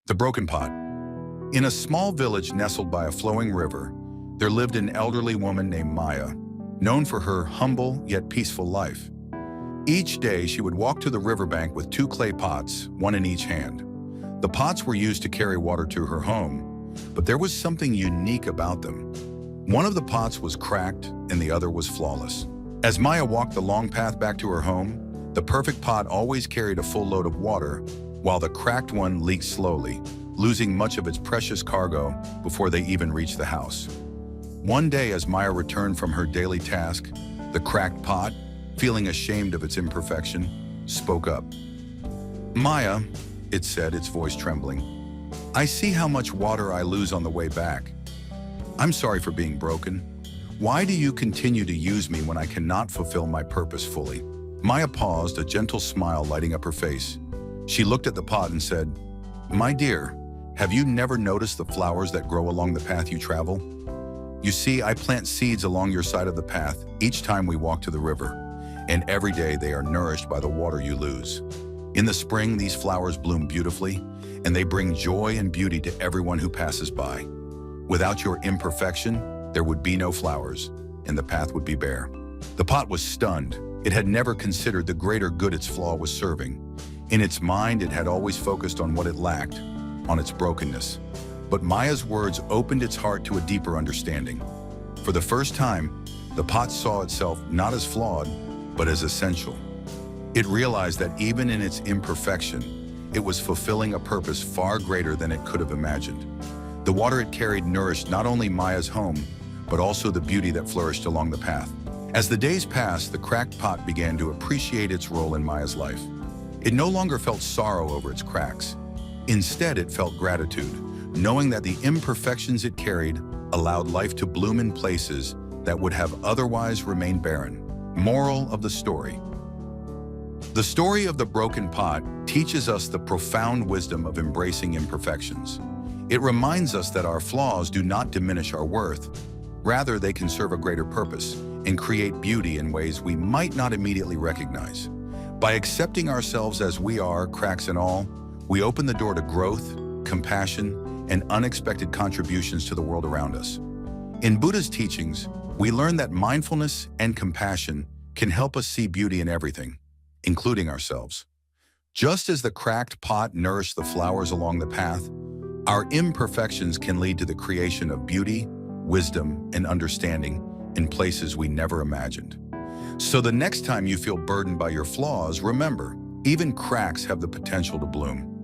The Broken Pot. In a small village nestled by a flowing river, there lived an elderly woman named Maya, known for her humble yet peaceful life. Each day, she would walk to the riverbank with 2 clay pots, one in each hand. The pots were used to carry water to her home, but there was something unique about them. One of the pots was cracked and the other was flawless. As Maya walked the long path back to her home, the perfect pot always carried a full load of water, while the cracked one leaked slowly, losing much of its precious cargo before they even reached the house. One day, as Maya returned from her daily task, the cracked pot, feeling ashamed of its imperfection, spoke up. "Maya," it said, its voice trembling, "I see how much water I lose on the way back. I'm sorry for being broken. Why do you continue to use me when I cannot fulfill my purpose fully?" Maya paused, a gentle smile lighting up her face. She looked at the pot and said, "My dear, have you never noticed the flowers that grow along the path you travel? You see, I plant seeds along your side of the path each time we walk to the river, and every day they are nourished by the water you lose. In the spring, these flowers bloom beautifully, and they bring joy and beauty to everyone who passes by. Without your imperfection, there would be no flowers, and the path would be bare." The pot was stunned. It had never considered the greater good its flaw was serving. In its mind, it had always focused on what it lacked, on its brokenness. But Maya's words opened its heart to a deeper understanding. For the first time, the pot saw itself not as flawed, but as essential. It realized that even in its imperfection, it was fulfilling a purpose far greater than it could have imagined. The water it carried nourished not only Maya's home, but also the beauty that flourished along the path. As the days passed, the cracked pot began to appreciate its role in Maya's life. It no longer felt sorrow over its cracks. Instead, it felt gratitude, knowing that the imperfections it carried allowed life to bloom in places that would have otherwise remained barren. Moral of the story. The story of the broken pot teaches us the profound wisdom of embracing imperfections. It reminds us that our flaws do not diminish our worth. Rather, they can serve a greater purpose and create beauty in ways we might not immediately recognize. By accepting ourselves as we are, cracks and all, we open the door to growth, compassion, and unexpected contributions to the world around us. In Buddha's teachings, we learn that mindfulness and compassion can help us see beauty in everything, including ourselves. Just as the cracked pot nourished the flowers along the path, our imperfections can lead to the creation of beauty, wisdom, and understanding in places we never imagined. So the next time you feel burdened by your flaws, remember, even cracks have the potential to bloom.